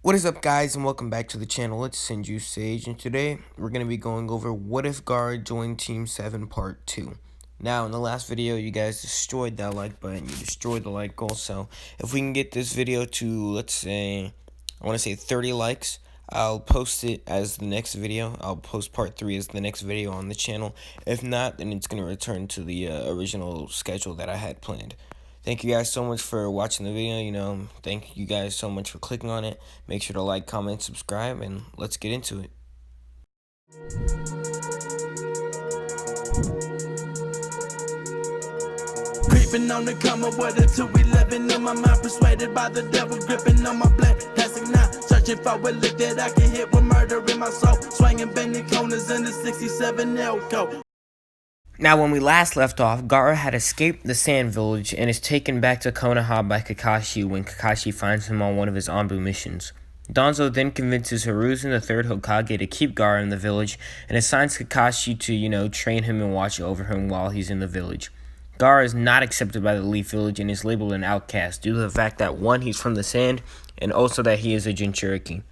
What is up, guys, and welcome back to the channel. Let's send you Sage, and today we're going to be going over what if Gaara joined Team 7 Part 2. Now, in the last video, you guys destroyed that like button. You destroyed the like goal, so if we can get this video to, let's say, I want to say 30 likes, I'll post it as the next video. I'll post Part 3 as the next video on the channel. If not, then it's going to return to the original schedule that I had planned. Thank you guys so much for watching the video. Thank you guys so much for clicking on it. Make sure to like, comment, subscribe, and let's get into it. Creeping on the come up with a 211 in my mind, persuaded by the devil, gripping on my black plastic now, searching for a lick that I can hit with murder in my soul, swinging bending corners in the 67 Elko. Now, when we last left off, Gaara had escaped the Sand Village and is taken back to Konoha by Kakashi when Kakashi finds him on one of his Anbu missions. Danzo then convinces Hiruzen, the third Hokage, to keep Gaara in the village and assigns Kakashi to, train him and watch over him while he's in the village. Gaara is not accepted by the Leaf Village and is labeled an outcast due to the fact that, one, he's from the sand, and also that he is a Jinchuriki.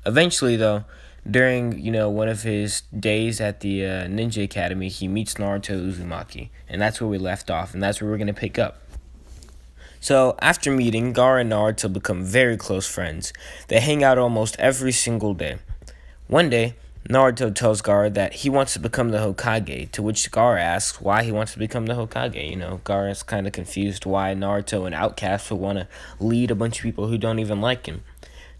Eventually, though, during, one of his days at the Ninja Academy, he meets Naruto Uzumaki, and that's where we left off, and that's where we're going to pick up. So, after meeting, Gaara and Naruto become very close friends. They hang out almost every single day. One day, Naruto tells Gaara that he wants to become the Hokage, to which Gaara asks why he wants to become the Hokage. Gaara is kind of confused why Naruto, an outcast, would want to lead a bunch of people who don't even like him.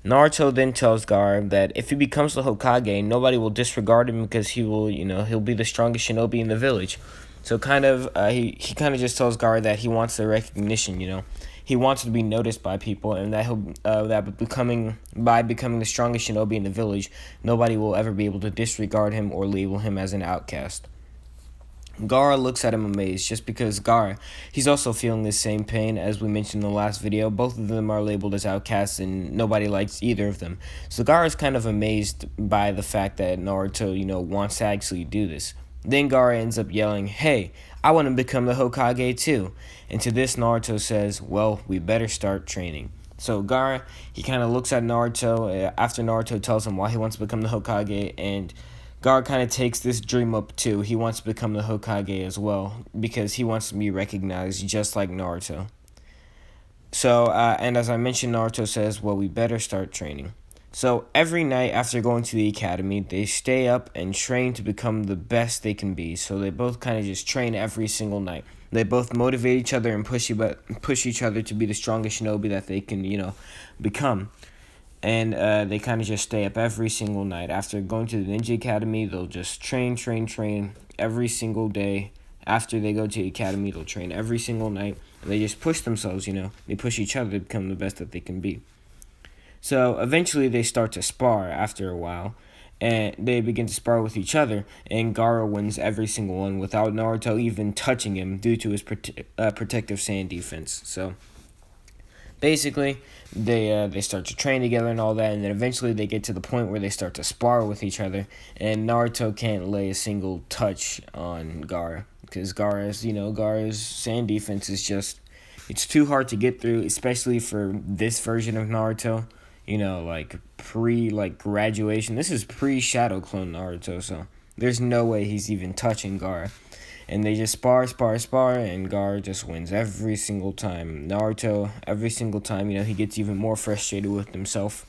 Naruto then tells Gaara that if he becomes the Hokage, nobody will disregard him because he will, he'll be the strongest shinobi in the village. So he kind of just tells Gaara that he wants the recognition, He wants to be noticed by people, and that by becoming the strongest shinobi in the village, nobody will ever be able to disregard him or label him as an outcast. Gaara looks at him amazed, just because Gaara, he's also feeling this same pain as we mentioned in the last video. Both of them are labeled as outcasts and nobody likes either of them. So Gaara's kind of amazed by the fact that Naruto, wants to actually do this. Then Gaara ends up yelling, "Hey, I want to become the Hokage too." And to this Naruto says, "Well, we better start training." So Gaara, he kind of looks at Naruto after Naruto tells him why he wants to become the Hokage, and Gaara kind of takes this dream up too. He wants to become the Hokage as well because he wants to be recognized just like Naruto. So, and as I mentioned, Naruto says, "Well, we better start training." So every night after going to the academy, they stay up and train to become the best they can be. So they both kind of just train every single night. They both motivate each other and push each other to be the strongest shinobi that they can, become. And they kind of just stay up every single night. After going to the Ninja Academy, they'll just train every single day. After they go to the academy, they'll train every single night. And they just push themselves, They push each other to become the best that they can be. So eventually they start to spar after a while. And they begin to spar with each other. And Gaara wins every single one without Naruto even touching him due to his protective sand defense. So basically, they start to train together and all that, and then eventually they get to the point where they start to spar with each other, and Naruto can't lay a single touch on Gaara because Gaara's sand defense is it's too hard to get through, especially for this version of Naruto. Graduation. This is pre-Shadow Clone Naruto, so there's no way he's even touching Gaara. And they just spar, and Gaara just wins every single time. Naruto, every single time, he gets even more frustrated with himself.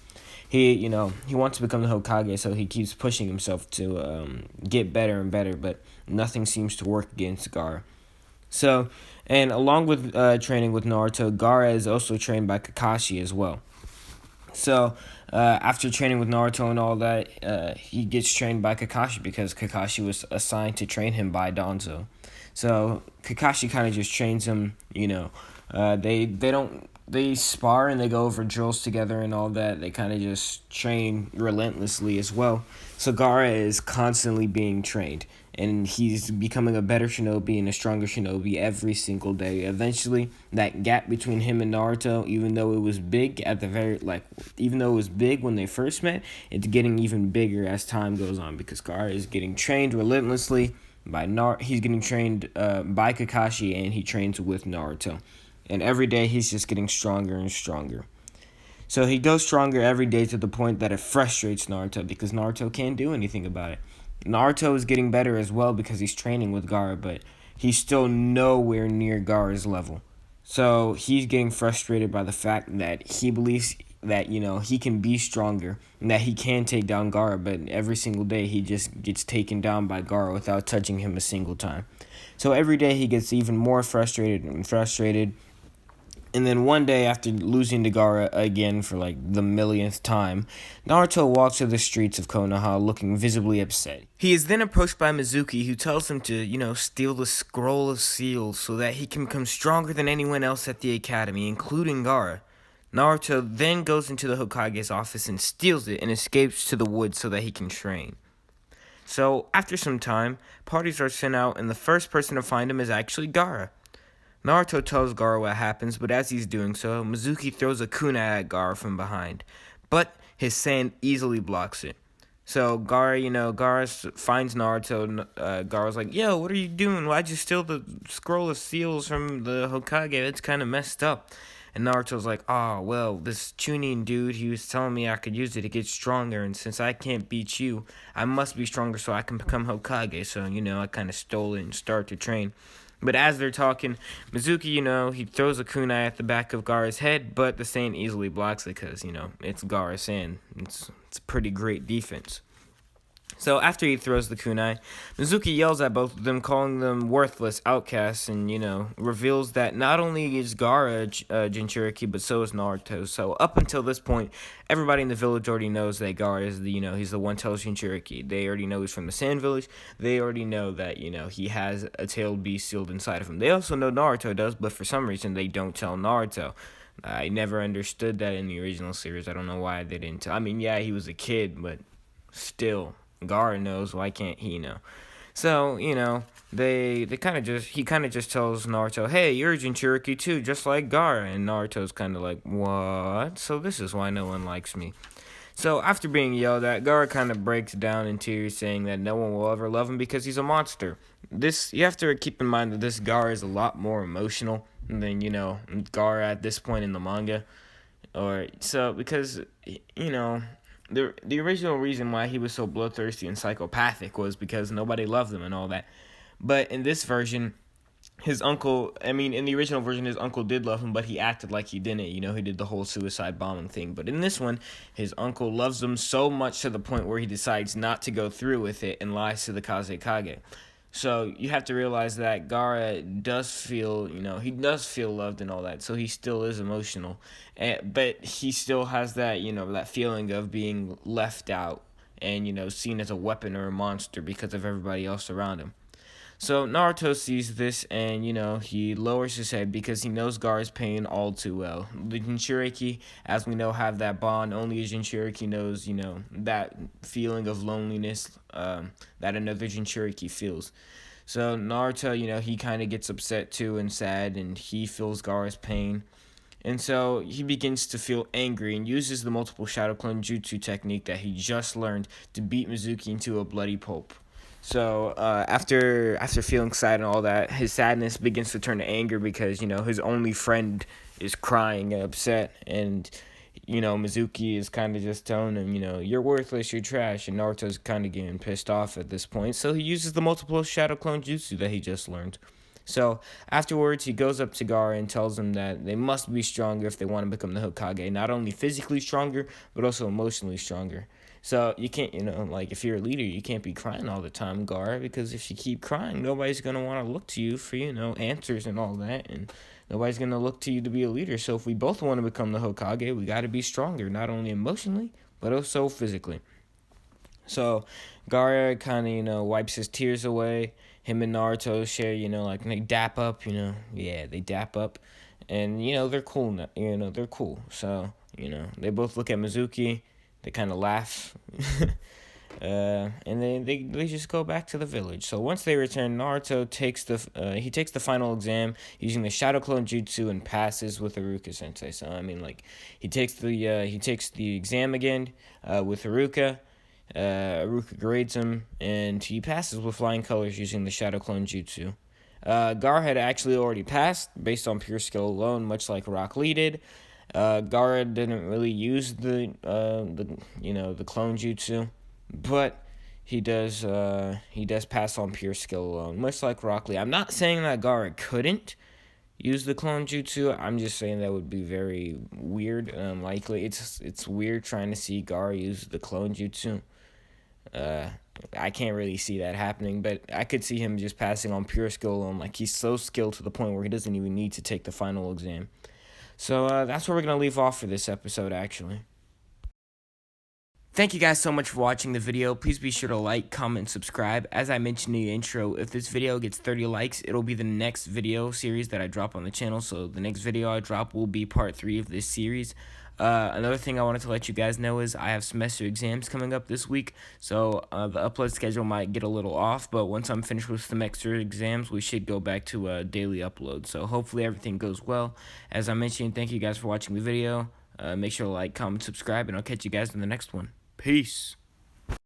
He wants to become the Hokage, so he keeps pushing himself to get better and better, but nothing seems to work against Gaara. So, and along with training with Naruto, Gaara is also trained by Kakashi as well. So, after training with Naruto and all that, he gets trained by Kakashi because Kakashi was assigned to train him by Danzo. So, Kakashi kind of just trains him, they spar and they go over drills together and all that. They kind of just train relentlessly as well. So, Gaara is constantly being trained. And he's becoming a better shinobi and a stronger shinobi every single day. Eventually, that gap between him and Naruto, even though it was big when they first met, it's getting even bigger as time goes on because Gaara is getting trained relentlessly he's getting trained by Kakashi, and he trains with Naruto. And every day he's just getting stronger and stronger. So he goes stronger every day to the point that it frustrates Naruto because Naruto can't do anything about it. Naruto is getting better as well because he's training with Gaara, but he's still nowhere near Gaara's level. So he's getting frustrated by the fact that he believes that, he can be stronger and that he can take down Gaara, but every single day he just gets taken down by Gaara without touching him a single time. So every day he gets even more frustrated and frustrated. And then one day, after losing to Gaara again for like the millionth time, Naruto walks through the streets of Konoha looking visibly upset. He is then approached by Mizuki, who tells him to, steal the Scroll of Seals so that he can become stronger than anyone else at the academy, including Gaara. Naruto then goes into the Hokage's office and steals it and escapes to the woods so that he can train. So, after some time, parties are sent out and the first person to find him is actually Gaara. Naruto tells Gaara what happens, but as he's doing so, Mizuki throws a kunai at Gaara from behind. But his sand easily blocks it. So Gaara finds Naruto. Gaara's like, yo, what are you doing? Why'd you steal the Scroll of Seals from the Hokage? It's kind of messed up. And Naruto's like, oh, well, this Chunin dude, he was telling me I could use it to get stronger, and since I can't beat you, I must be stronger so I can become Hokage. So, I kind of stole it and start to train. But as they're talking, Mizuki, he throws a kunai at the back of Gaara's head, but the sand easily blocks it because, it's Gaara's sand. It's a pretty great defense. So after he throws the kunai, Mizuki yells at both of them, calling them worthless outcasts, and, reveals that not only is Gaara Jinchuriki, but so is Naruto. So up until this point, everybody in the village already knows that Gaara is he's the one-tailed Jinchuriki. They already know he's from the Sand Village. They already know that, he has a tailed beast sealed inside of him. They also know Naruto does, but for some reason they don't tell Naruto. I never understood that in the original series. I don't know why they didn't tell. I mean, yeah, he was a kid, but still. Gaara knows, why can't he know? So, he kind of just tells Naruto, hey, you're a Jinchuriki too, just like Gaara. And Naruto's kind of like, what? So this is why no one likes me. So after being yelled at, Gaara kind of breaks down in tears, saying that no one will ever love him because he's a monster. You have to keep in mind that this Gaara is a lot more emotional than, Gaara at this point in the manga. Because, the original reason why he was so bloodthirsty and psychopathic was because nobody loved him and all that. But in this version, in the original version, his uncle did love him, but he acted like he didn't. He did the whole suicide bombing thing. But in this one, his uncle loves him so much to the point where he decides not to go through with it and lies to the Kazekage. So you have to realize that Gaara does feel, he does feel loved and all that. So he still is emotional, but he still has that, that feeling of being left out and, seen as a weapon or a monster because of everybody else around him. So Naruto sees this and, he lowers his head because he knows Gaara's pain all too well. The Jinchuriki, as we know, have that bond. Only a Jinchuriki knows, that feeling of loneliness that another Jinchuriki feels. So Naruto, he kind of gets upset too and sad, and he feels Gaara's pain. And so he begins to feel angry and uses the multiple shadow clone jutsu technique that he just learned to beat Mizuki into a bloody pulp. So after feeling sad and all that, his sadness begins to turn to anger because, his only friend is crying and upset. And, Mizuki is kind of just telling him, you're worthless, you're trash. And Naruto's kind of getting pissed off at this point. So he uses the multiple shadow clone jutsu that he just learned. So afterwards, he goes up to Gaara and tells him that they must be stronger if they want to become the Hokage. Not only physically stronger, but also emotionally stronger. So you can't, if you're a leader, you can't be crying all the time, Gaara, because if you keep crying, nobody's going to want to look to you for, answers and all that, and nobody's going to look to you to be a leader. So if we both want to become the Hokage, we got to be stronger, not only emotionally, but also physically. So Gaara kind of, wipes his tears away. Him and Naruto share, they dap up, they dap up, and, they're cool, they're cool. So, they both look at Mizuki. They kind of laugh, and then they just go back to the village. So once they return, Naruto takes the final exam using the Shadow Clone Jutsu and passes with Iruka Sensei. So he takes the exam again with Iruka. Iruka grades him, and he passes with flying colors using the Shadow Clone Jutsu. Gaara had actually already passed based on pure skill alone, much like Rock Lee did. Gaara didn't really use the clone jutsu, but he does pass on pure skill alone, much like Rock Lee. I'm not saying that Gaara couldn't use the clone jutsu. I'm just saying that would be very weird and unlikely. It's weird trying to see Gaara use the clone jutsu. I can't really see that happening, but I could see him just passing on pure skill alone. Like, he's so skilled to the point where he doesn't even need to take the final exam. So that's where we're going to leave off for this episode, actually. Thank you guys so much for watching the video. Please be sure to like, comment, subscribe. As I mentioned in the intro, if this video gets 30 likes, it'll be the next video series that I drop on the channel. So the next video I drop will be part 3 of this series. Another thing I wanted to let you guys know is I have semester exams coming up this week. So the upload schedule might get a little off, but once I'm finished with semester exams, we should go back to daily upload. So hopefully everything goes well. As I mentioned, thank you guys for watching the video. Make sure to like, comment, subscribe, and I'll catch you guys in the next one. Peace.